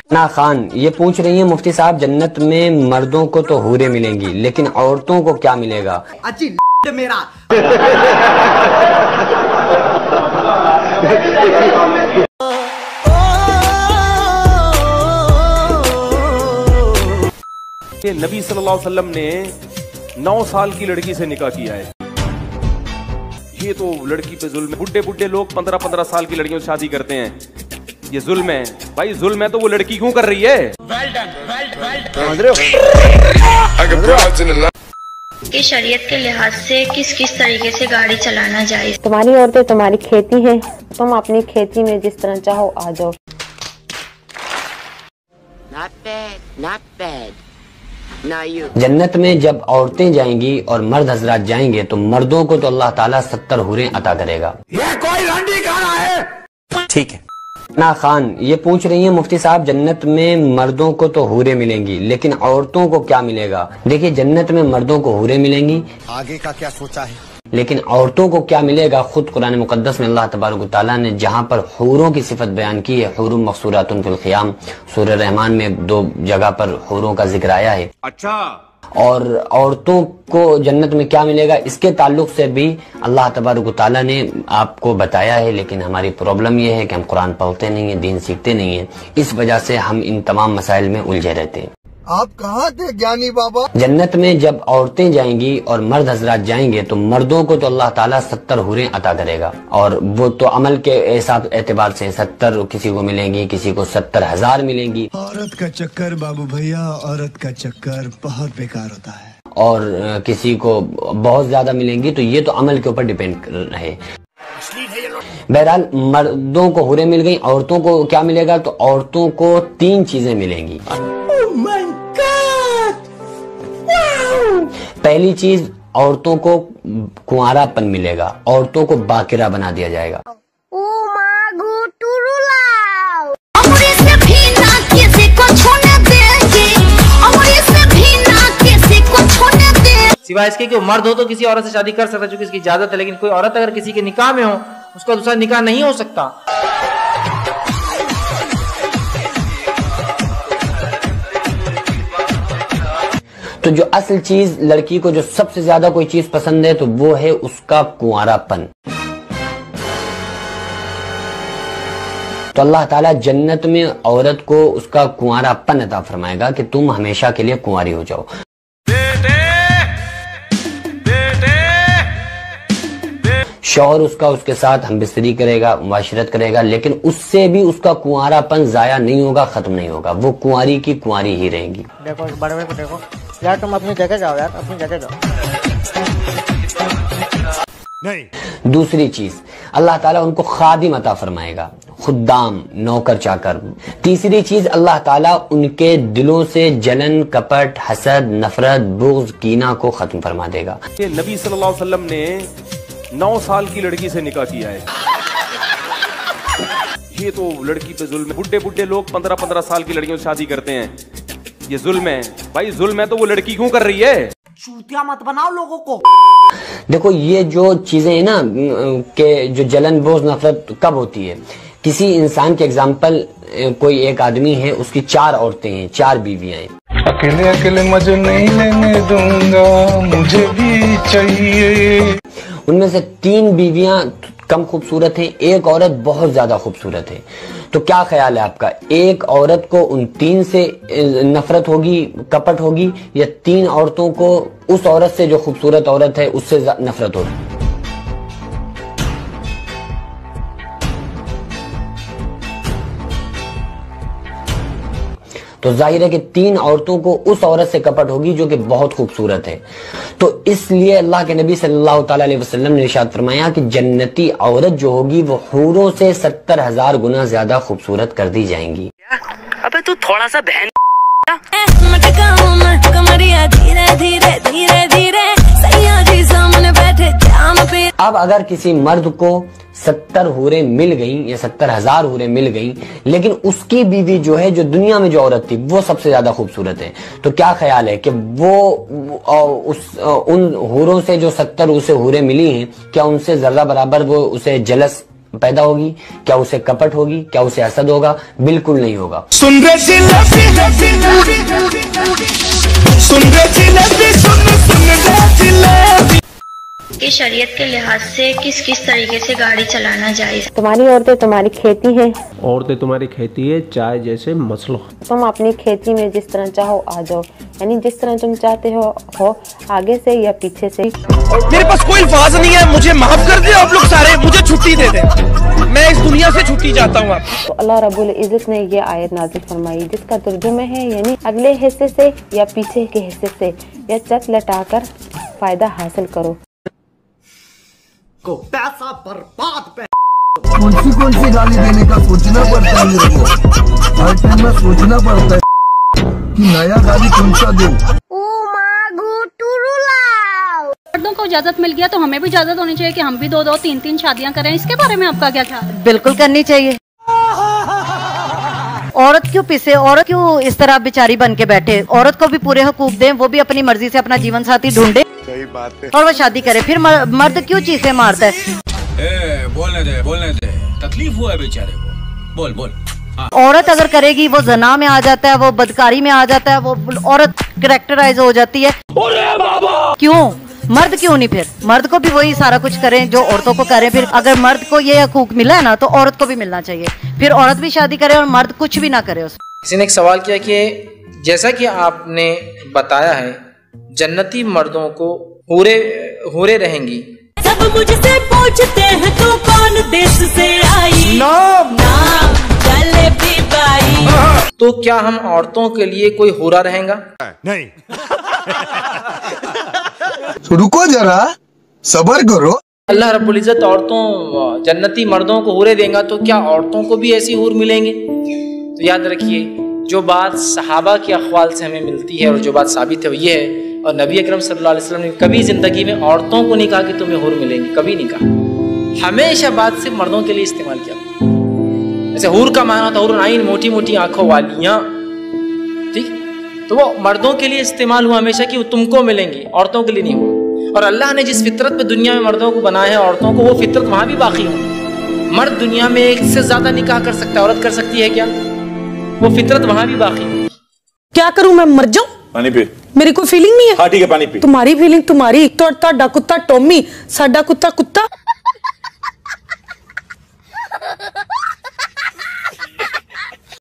ना खान ये पूछ रही है मुफ्ती साहब, जन्नत में मर्दों को तो हूरें मिलेंगी लेकिन औरतों को क्या मिलेगा? अच्छी मेरा कि नबी सल्लल्लाहु अलैहि वसल्लम ने 9 साल की लड़की से निकाह किया है। ये तो लड़की पे जुल्म है। बुड्ढे बुड्ढे लोग 15-15 साल की लड़कियों से शादी करते हैं, ये जुल्म है भाई। जुल्म है तो वो लड़की क्यों कर रही है? कि शरीयत के लिहाज से किस किस तरीके से गाड़ी चलाना जायज? तुम्हारी औरतें तुम्हारी खेती है, तुम अपनी खेती में जिस तरह चाहो आ जाओ। Not bad. Now you. जन्नत में जब औरतें जाएंगी और मर्द हजरात जाएंगे तो मर्दों को तो अल्लाह ताला 70 हूरें अता करेगा। ये कोई रंडी खाना है। ठीक है ना खान ये पूछ रही है मुफ्ती साहब, जन्नत में मर्दों को तो हूरें मिलेंगी लेकिन औरतों को क्या मिलेगा? देखिए जन्नत में मर्दों को हूरें मिलेंगी, आगे का क्या सोचा है, लेकिन औरतों को क्या मिलेगा? खुद कुरान मुकद्दस में अल्लाह तबारक व तआला ने जहाँ पर हूरों की सिफत बयान की है, हुरुम मक़सूरातुन फिल ख़ियाम, सूरह रहमान में 2 जगह पर हूरों का जिक्र आया है। अच्छा, और औरतों को जन्नत में क्या मिलेगा इसके ताल्लुक से भी अल्लाह तबारक व तआला ने आपको बताया है। लेकिन हमारी प्रॉब्लम यह है कि हम कुरान पढ़ते नहीं है, दीन सीखते नहीं है, इस वजह से हम इन तमाम मसाइल में उलझे रहते हैं। आप कहाँ थे ज्ञानी बाबा? जन्नत में जब औरतें जाएंगी और मर्द हजरात जाएंगे तो मर्दों को तो अल्लाह ताला 70 हूरें अता करेगा, और वो तो अमल के हिसाब एतबार से 70 किसी को मिलेंगी, किसी को 70,000 मिलेंगी। औरत का चक्कर बाबू भैया, औरत का चक्कर बहुत बेकार होता है, और किसी को बहुत ज्यादा मिलेंगी, तो ये तो अमल के ऊपर डिपेंड रहे। बहरहाल मर्दों को हूरें मिल गई, औरतों को क्या मिलेगा? तो औरतों को 3 चीजें मिलेंगी। पहली चीज, औरतों को कुंवारापन मिलेगा, औरतों को बाकिरा बना दिया जाएगा। सिवाय इसके कि मर्द हो तो किसी औरत से शादी कर सकता है क्योंकि इसकी इजाजत है, लेकिन कोई औरत अगर किसी के निकाह में हो उसका दूसरा निकाह नहीं हो सकता। तो जो असल चीज लड़की को जो सबसे ज्यादा कोई चीज पसंद है तो वो है उसका कुंवारापन। तो अल्लाह ताला जन्नत में औरत को उसका कुंवारापन अता फरमाएगा कि तुम हमेशा के लिए कुंवारी हो जाओ। शौहर उसका उसके साथ हमबिस्तरी करेगा, मुआशरत करेगा, लेकिन उससे भी उसका कुंवारापन जाया नहीं होगा, खत्म नहीं होगा, वो कुंवारी की कुंवारी ही रहेगी। देखो इस बड़े को देखो यार, तुम अपनी जगह जाओ यार, अपनी जगह जाओ। नहीं। दूसरी चीज, अल्लाह ताला उनको खादिम अता फरमाएगा, खुद्दाम, नौकर चाकर। तीसरी चीज, अल्लाह ताला उनके दिलों से जलन, कपट, हसद, नफरत, बुग़्ज़, कीना को खत्म फरमा देगा। नबी सल्लल्लाहु अलैहि वसल्लम ने 9 साल की लड़की से निकाह किया है। ये तो लड़की पे जुल्म है। बुड्ढे बुड्ढे लोग 15-15 साल की लड़कियों से शादी करते हैं, ये जुल्म है भाई। जुल्म है तो वो लड़की क्यों कर रही है? चूतिया मत बनाओ लोगों को। देखो ये जो चीजें है ना कि जो जलन, बोझ, नफरत कब होती है? किसी इंसान के एग्जाम्पल, कोई एक आदमी है, उसकी 4 औरतें हैं, 4 बीवियां हैं। अकेले अकेले मजे नहीं लेने दूंगा, मुझे भी चाहिए। उनमें से 3 बीवियां कम खूबसूरत है, एक औरत बहुत ज्यादा खूबसूरत है। तो क्या ख्याल है आपका, एक औरत को उन 3 से नफरत होगी, कपट होगी, या 3 औरतों को उस औरत से जो खूबसूरत औरत है उससे नफरत होगी? तो जाहिर है कि 3 औरतों को उस औरत से कपट होगी जो कि बहुत खूबसूरत है। तो इसलिए अल्लाह के नबी सल्लल्लाहु अलैहि वसल्लम ने इरशाद फरमाया कि जन्नती औरत जो होगी वो हूरों से 70,000 गुना ज्यादा खूबसूरत कर दी जाएंगी। अबे तू थोड़ा सा बहन अब अगर किसी मर्द को 70 हूरें मिल गई या 70,000 हूरें मिल गई, लेकिन उसकी बीवी जो है, जो दुनिया में जो औरत थी, वो सबसे ज्यादा खूबसूरत है, तो क्या ख्याल है कि वो उन हूरों से जो 70 उसे हूरें मिली हैं, क्या उनसे जर्रा बराबर वो उसे जलस पैदा होगी? क्या उसे कपट होगी? क्या उसे हसद होगा? बिल्कुल नहीं होगा। सुन रे कि शरीयत के लिहाज से किस किस तरीके से गाड़ी चलाना जायज? तुम्हारी औरतें तुम्हारी खेती है, औरतें तुम्हारी खेती है, चाय जैसे मसलो। तुम अपनी खेती में जिस तरह चाहो आ जाओ, यानी जिस तरह तुम चाहते हो आगे से या पीछे से। मेरे पास कोई अल्फाज नहीं है, मुझे माफ कर दे आप लोग सारे, मुझे छुट्टी दे दे, मैं इस दुनिया से छुट्टी चाहता हूँ। तो अल्लाह रब्बुल इज्जत ने ये आयत नाज़िल फरमाई जिसका तर्जुमा है यानी अगले हिस्से से या पीछे के हिस्से से या चट लटाकर फायदा हासिल करो। पैसा बर्बाद कौन सी गाली देने का सोचना पड़ता है मेरे को, हर टाइम में सोचना पड़ता है कि नया गाली कौन सा दूं। मर्दों को इजाजत मिल गया तो हमें भी इजाजत होनी चाहिए कि हम भी 2-2, 3-3 शादियां करें। इसके बारे में आपका क्या ख्याल है? बिल्कुल करनी चाहिए। औरत क्यों पिसे, औरत क्यों इस तरह बेचारी बन के बैठे? औरत को भी पूरे हकूक दें, वो भी अपनी मर्जी से अपना जीवन साथी ढूंढे। सही बात है। और वो शादी करे। फिर मर्द क्यों चीखें मारता है? बोलने दे, तकलीफ हुआ है बेचारे को, बोल। औरत अगर करेगी वो जना में आ जाता है, वो बदकारी में आ जाता है, वो औरत कैरेक्टराइज हो जाती है। क्यों? मर्द क्यों नहीं? फिर मर्द को भी वही सारा कुछ करें जो औरतों को करें। फिर अगर मर्द को ये हकूक मिला है ना तो औरत को भी मिलना चाहिए। फिर औरत भी शादी करे और मर्द कुछ भी ना करे। किसी ने एक सवाल किया कि जैसा कि आपने बताया है जन्नती मर्दों को हूरे रहेंगी, सब मुझसे पूछते हैं तू कौन देश से आई, नाम जलेबी बाई। तो क्या हम औरतों के लिए कोई हूरा रहेगा? नहीं। रुको जरा, सब्र करो। अल्लाह रब्बुल इज्जत औरतों जन्नती मर्दों को हूरे देगा तो क्या औरतों को भी ऐसी हूर मिलेंगे? तो याद रखिए, जो बात सहाबा के अखवाल से हमें मिलती है और जो बात साबित है वो ये है, और नबी अकरम सल्लल्लाहु अलैहि वसल्लम ने कभी जिंदगी में औरतों को नहीं कहा कि तुम्हें हूर मिलेंगी, कभी नहीं कहा। हमेशा बात सिर्फ मर्दों के लिए इस्तेमाल किया। जैसे हूर का माना था हूर आइन, मोटी मोटी आंखों वालियां, ठीक, तो वो मर्दों के लिए इस्तेमाल हुआ हमेशा कि वो तुमको मिलेंगी, औरतों के लिए नहीं हुआ। और अल्लाह ने जिस फितरत पे दुनिया में मर्दों को बनाया है औरतों को, वो फितरत वहां भी बाकी है। मर्द दुनिया में एक से ज्यादा निकाह कर सकता है, औरत कर सकती है क्या? वो फितरत वहां भी बाकी है। क्या करूं मैं, मर जाऊं? पानी पी। मेरी कोई फीलिंग नहीं है। हाँ ठीक है, पानी पी। तुम्हारी फीलिंग तुम्हारी, तो कुत्ता टॉमी, साडा कुत्ता कुत्ता।